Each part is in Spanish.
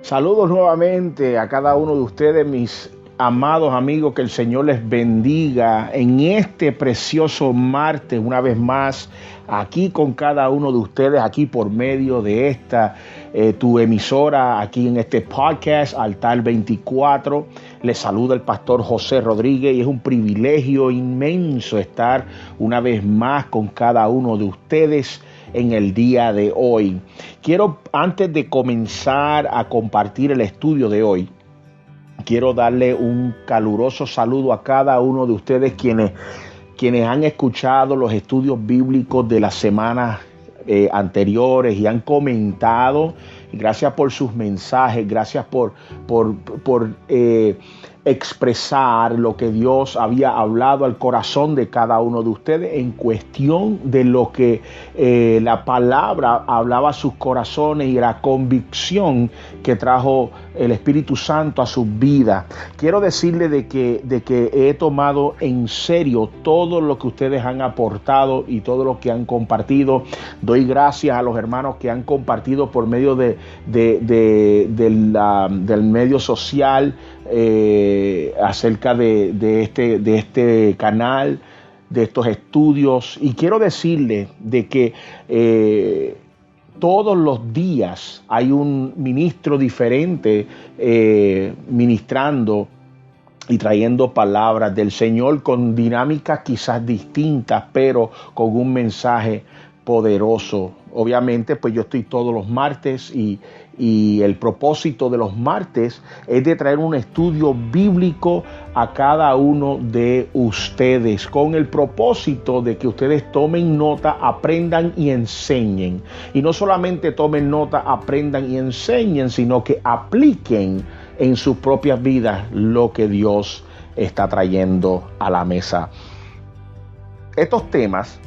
Saludos nuevamente a cada uno de ustedes, mis amados amigos, que el Señor les bendiga en este precioso martes, una vez más, aquí con cada uno de ustedes, aquí por medio de esta, tu emisora, aquí en este podcast, Altar 24. Les saluda el pastor José Rodríguez y es un privilegio inmenso estar una vez más con cada uno de ustedes en el día de hoy. Quiero, antes de comenzar a compartir el estudio de hoy, quiero darle un caluroso saludo a cada uno de ustedes quienes han escuchado los estudios bíblicos de las semanas anteriores y han comentado. Gracias por sus mensajes, gracias por expresar lo que Dios había hablado al corazón de cada uno de ustedes en cuestión de lo que la palabra hablaba a sus corazones y la convicción que trajo el Espíritu Santo a sus vidas. Quiero decirle de que he tomado en serio todo lo que ustedes han aportado y todo lo que han compartido. Doy gracias a los hermanos que han compartido por medio del medio social acerca de este canal, de estos estudios. Y quiero decirle de que todos los días hay un ministro diferente ministrando y trayendo palabras del Señor con dinámicas quizás distintas, pero con un mensaje poderoso. Obviamente, pues yo estoy todos los martes y el propósito de los martes es de traer un estudio bíblico a cada uno de ustedes con el propósito de que ustedes tomen nota, aprendan y enseñen. Y no solamente tomen nota, aprendan y enseñen, sino que apliquen en sus propias vidas lo que Dios está trayendo a la mesa. Estos temas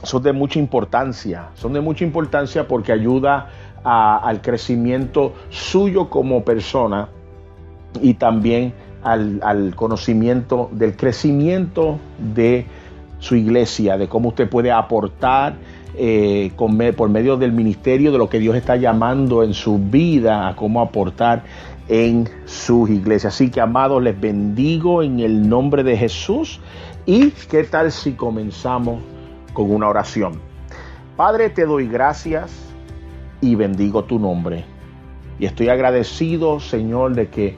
son de mucha importancia porque ayuda al crecimiento suyo como persona y también al conocimiento del crecimiento de su iglesia, de cómo usted puede aportar por medio del ministerio, de lo que Dios está llamando en su vida, a cómo aportar en sus iglesias. Así que, amados, les bendigo en el nombre de Jesús. ¿Y qué tal si comenzamos con una oración? Padre, te doy gracias y bendigo tu nombre. Y estoy agradecido, Señor, de que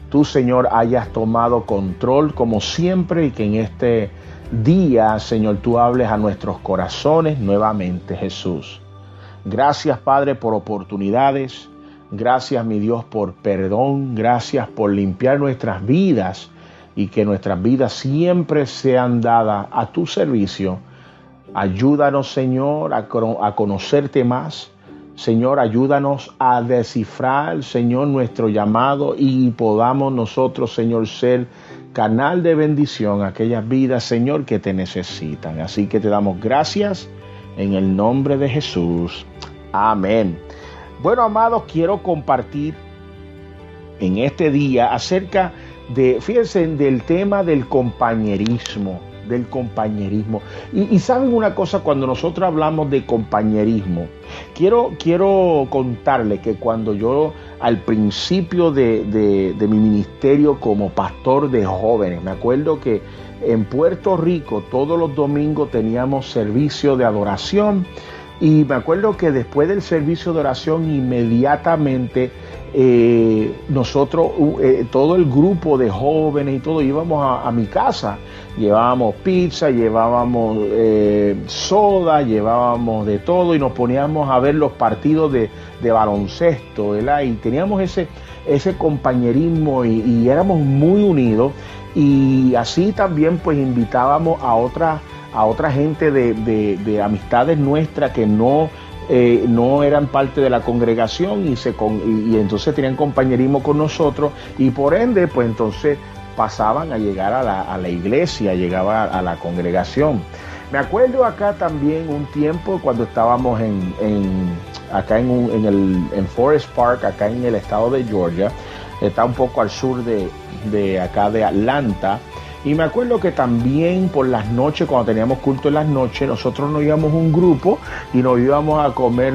tú, Señor, hayas tomado control como siempre y que en este día, Señor, tú hables a nuestros corazones nuevamente, Jesús. Gracias, Padre, por oportunidades. Gracias, mi Dios, por perdón. Gracias por limpiar nuestras vidas y que nuestras vidas siempre sean dadas a tu servicio. Ayúdanos, Señor, a conocerte más. Señor, ayúdanos a descifrar, Señor, nuestro llamado y podamos nosotros, Señor, ser canal de bendición a aquellas vidas, Señor, que te necesitan. Así que te damos gracias en el nombre de Jesús. Amén. Bueno, amados, quiero compartir en este día acerca fíjense, del tema del compañerismo. Y saben una cosa, cuando nosotros hablamos de compañerismo, quiero contarles que cuando yo al principio de mi ministerio como pastor de jóvenes, me acuerdo que en Puerto Rico todos los domingos teníamos servicio de adoración. Y me acuerdo que después del servicio de oración inmediatamente nosotros, todo el grupo de jóvenes y todo, íbamos a mi casa. Llevábamos pizza, llevábamos soda, llevábamos de todo y nos poníamos a ver los partidos de baloncesto, ¿verdad? Y teníamos ese compañerismo y éramos muy unidos. Y así también pues invitábamos a otra gente de amistades nuestras que no eran parte de la congregación y entonces tenían compañerismo con nosotros y por ende pues entonces pasaban a llegar a la iglesia, llegaba a la congregación. Me acuerdo acá también un tiempo cuando estábamos en Forest Park, acá en el estado de Georgia, está un poco al sur de acá de Atlanta. Y me acuerdo que también por las noches, cuando teníamos culto en las noches, nosotros nos íbamos un grupo y nos íbamos a comer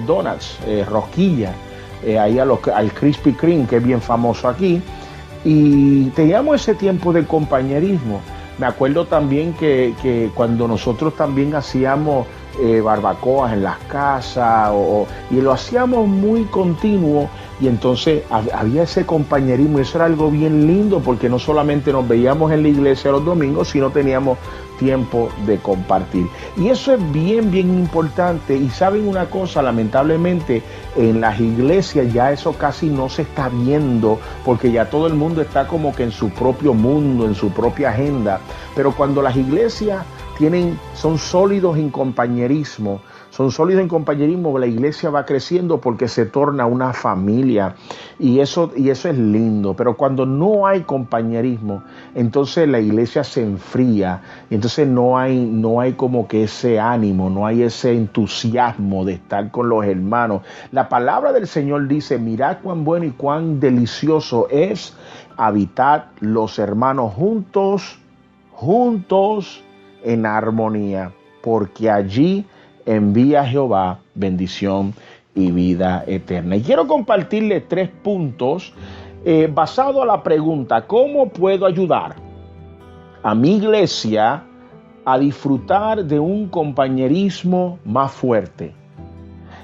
donuts, rosquillas. ahí al Krispy Kreme, que es bien famoso aquí, y teníamos ese tiempo de compañerismo. Me acuerdo también que cuando nosotros también hacíamos barbacoas en las casas y lo hacíamos muy continuo, y entonces había ese compañerismo, y eso era algo bien lindo porque no solamente nos veíamos en la iglesia los domingos, sino teníamos tiempo de compartir. Y eso es bien, bien importante. Y saben una cosa, lamentablemente en las iglesias ya eso casi no se está viendo, porque ya todo el mundo está como que en su propio mundo, en su propia agenda. Pero cuando las iglesias son sólidos en compañerismo, la iglesia va creciendo porque se torna una familia, y eso es lindo. Pero cuando no hay compañerismo, entonces la iglesia se enfría, y entonces no hay como que ese ánimo, no hay ese entusiasmo de estar con los hermanos. La palabra del Señor dice: mirad cuán bueno y cuán delicioso es habitar los hermanos juntos en armonía, porque allí envía Jehová bendición y vida eterna. Y quiero compartirles 3 puntos basado a la pregunta: ¿cómo puedo ayudar a mi iglesia a disfrutar de un compañerismo más fuerte?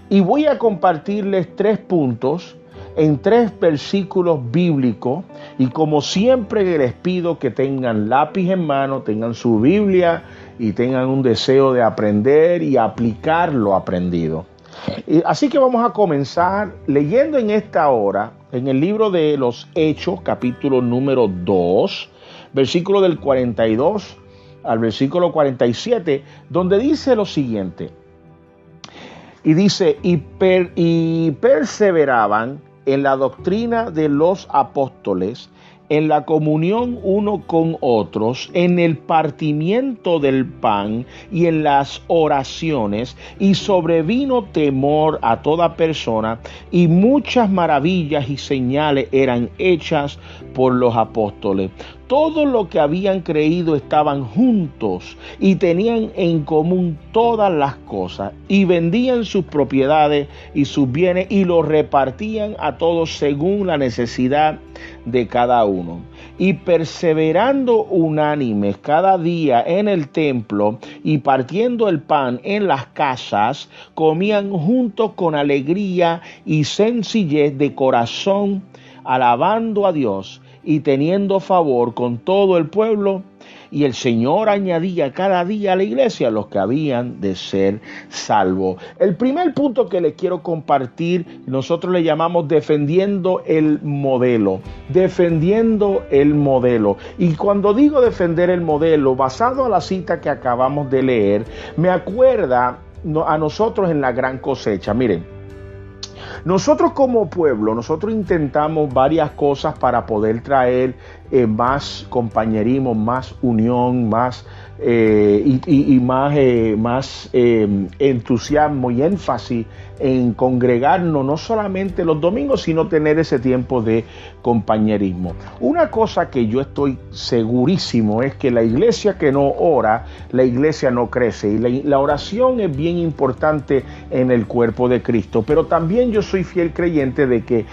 Y voy a compartirles 3 puntos en 3 versículos bíblicos, y como siempre les pido que tengan lápiz en mano, tengan su Biblia y tengan un deseo de aprender y aplicar lo aprendido. Así que vamos a comenzar leyendo en esta hora en el libro de los Hechos, capítulo número 2, versículo del 42 al versículo 47, donde dice lo siguiente. Y dice: y perseveraban en la doctrina de los apóstoles, en la comunión uno con otros, en el partimiento del pan y en las oraciones, y sobrevino temor a toda persona, y muchas maravillas y señales eran hechas por los apóstoles. Todos los que habían creído estaban juntos y tenían en común todas las cosas, y vendían sus propiedades y sus bienes y los repartían a todos según la necesidad de cada uno. Y perseverando unánimes cada día en el templo y partiendo el pan en las casas, comían juntos con alegría y sencillez de corazón, alabando a Dios y teniendo favor con todo el pueblo. Y el Señor añadía cada día a la iglesia los que habían de ser salvos. El primer punto que les quiero compartir, nosotros le llamamos defendiendo el modelo. Defendiendo el modelo. Y cuando digo defender el modelo, basado a la cita que acabamos de leer, me acuerda a nosotros en la gran cosecha. Miren, nosotros como pueblo, nosotros intentamos varias cosas para poder traer más compañerismo, más unión, más más entusiasmo y énfasis en congregarnos no solamente los domingos, sino tener ese tiempo de compañerismo. Una cosa que yo estoy segurísimo es que la iglesia que no ora, la iglesia no crece, y la oración es bien importante en el cuerpo de Cristo. Pero también yo soy fiel creyente de que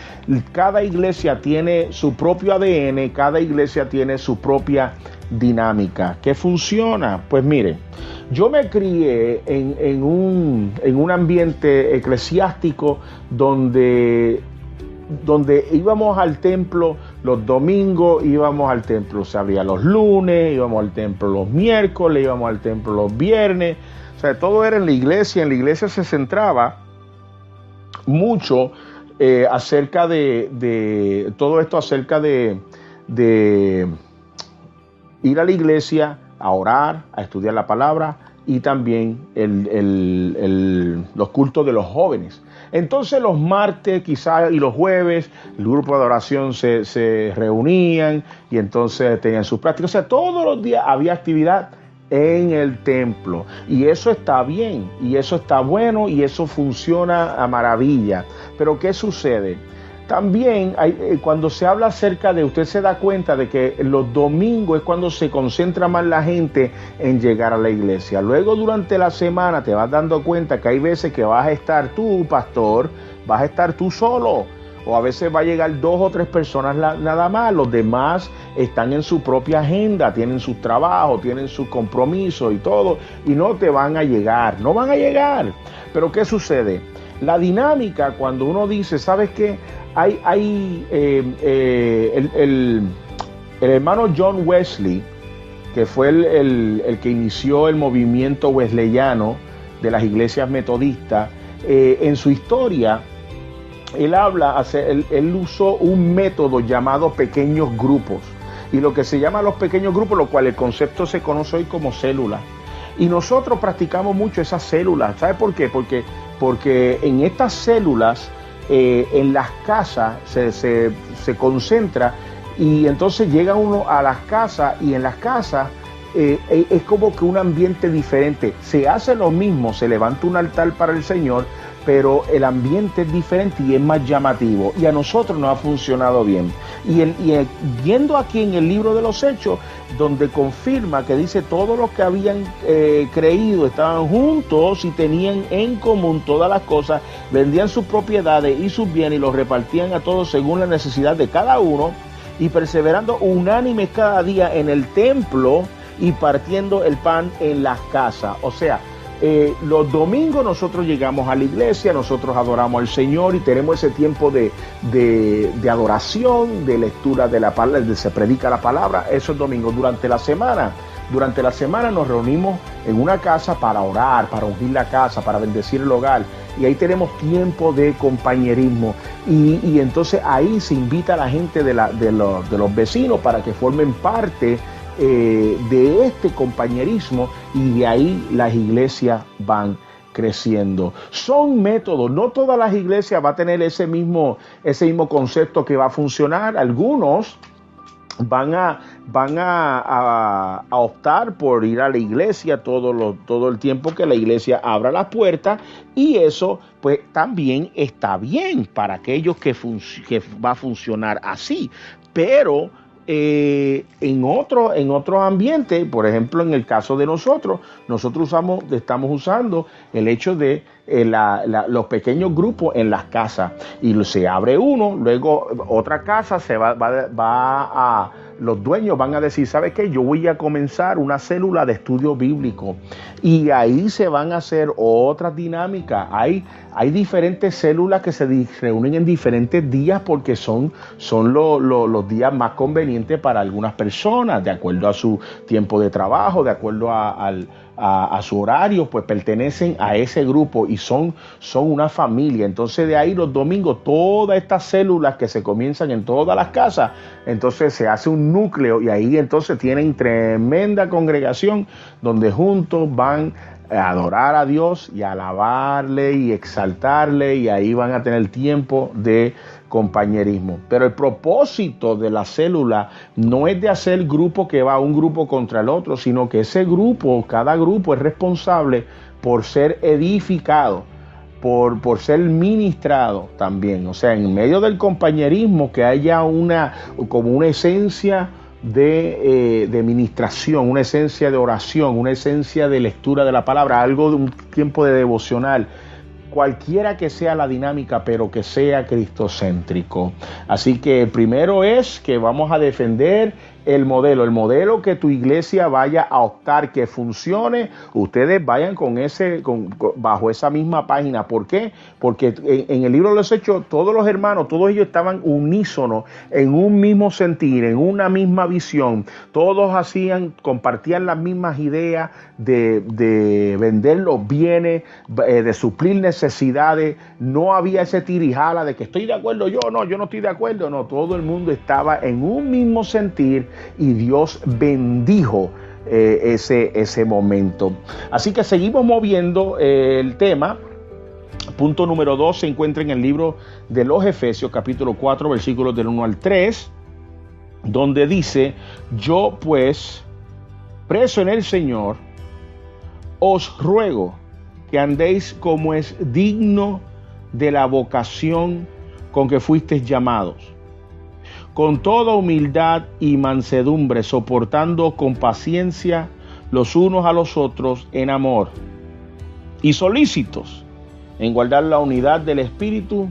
cada iglesia tiene su propio ADN, cada iglesia tiene su propia dinámica. ¿Qué funciona? Pues mire, yo me crié en un ambiente eclesiástico donde íbamos al templo los domingos, íbamos al templo, se abría los lunes, íbamos al templo los miércoles, íbamos al templo los viernes. O sea, todo era en la iglesia. En la iglesia se centraba mucho acerca de todo esto, acerca de ir a la iglesia, a orar, a estudiar la palabra, y también los cultos de los jóvenes. Entonces los martes quizás y los jueves el grupo de oración se reunían y entonces tenían sus prácticas. O sea, todos los días había actividad en el templo, y eso está bien, y eso está bueno, y eso funciona a maravilla. Pero ¿qué sucede? También cuando se habla acerca de, usted se da cuenta de que los domingos es cuando se concentra más la gente en llegar a la iglesia. Luego durante la semana te vas dando cuenta que hay veces que vas a estar tú, pastor, vas a estar tú solo. O a veces va a llegar 2 o 3 personas nada más, los demás están en su propia agenda, tienen sus trabajos, tienen sus compromisos y todo, y no te van a llegar, no van a llegar. Pero ¿qué sucede? La dinámica, cuando uno dice, ¿sabes qué? El hermano John Wesley, que fue el que inició el movimiento wesleyano de las iglesias metodistas, en su historia, él usó un método llamado pequeños grupos, y lo que se llama los pequeños grupos, lo cual el concepto se conoce hoy como células. Y nosotros practicamos mucho esas células. ¿Sabe por qué? Porque en estas células, en las casas, se concentra, y entonces llega uno a las casas, y en las casas es como que un ambiente diferente. Se hace lo mismo, se levanta un altar para el Señor, pero el ambiente es diferente y es más llamativo, y a nosotros nos ha funcionado bien. Y viendo aquí en el libro de los Hechos, donde confirma que dice, todos los que habían creído estaban juntos y tenían en común todas las cosas, vendían sus propiedades y sus bienes y los repartían a todos según la necesidad de cada uno, y perseverando unánimes cada día en el templo y partiendo el pan en las casas. O sea, los domingos nosotros llegamos a la iglesia, nosotros adoramos al Señor y tenemos ese tiempo de adoración, de lectura de la palabra, se predica la palabra, esos domingos. Durante la semana nos reunimos en una casa para orar, para ungir la casa, para bendecir el hogar, y ahí tenemos tiempo de compañerismo, y entonces ahí se invita a la gente de los vecinos para que formen parte de este compañerismo, y de ahí las iglesias van creciendo. Son métodos, no todas las iglesias van a tener ese mismo concepto que va a funcionar. Algunos van a optar por ir a la iglesia todo el tiempo que la iglesia abra las puertas, y eso pues también está bien para aquellos que va a funcionar así. Pero en otro ambiente, por ejemplo, en el caso de nosotros estamos usando el hecho de los pequeños grupos en las casas, y se abre uno, luego otra casa los dueños van a decir, ¿sabes qué? Yo voy a comenzar una célula de estudio bíblico, y ahí se van a hacer otras dinámicas. Hay diferentes células que se reúnen en diferentes días, porque son los días más convenientes para algunas personas, de acuerdo a su tiempo de trabajo, de acuerdo a su horario, pues pertenecen a ese grupo y son una familia. Entonces de ahí los domingos, todas estas células que se comienzan en todas las casas, entonces se hace un núcleo, y ahí entonces tienen tremenda congregación donde juntos van a adorar a Dios y a alabarle y exaltarle, y ahí van a tener tiempo de compañerismo. Pero el propósito de la célula no es de hacer grupo que va un grupo contra el otro, sino que cada grupo es responsable por ser edificado, por ser ministrado también. O sea, en medio del compañerismo, que haya como una esencia de ministración, una esencia de oración, una esencia de lectura de la palabra, algo de un tiempo de devocional, cualquiera que sea la dinámica, pero que sea cristocéntrico. Así que el primero es que vamos a defender el modelo que tu iglesia vaya a optar, que funcione. Ustedes vayan bajo esa misma página. ¿Por qué? Porque en el libro de los Hechos, todos los hermanos, todos ellos estaban unísonos en un mismo sentir, en una misma visión. Todos compartían las mismas ideas de vender los bienes, de suplir necesidades. No había ese tirijala de que estoy de acuerdo yo no estoy de acuerdo. No, todo el mundo estaba en un mismo sentir, y Dios bendijo ese momento. Así que seguimos moviendo el tema. Punto número 2 se encuentra en el libro de los Efesios, capítulo 4, versículos del 1 al 3, donde dice: yo pues, preso en el Señor, os ruego que andéis como es digno de la vocación con que fuisteis llamados, con toda humildad y mansedumbre, soportando con paciencia los unos a los otros en amor, y solícitos en guardar la unidad del Espíritu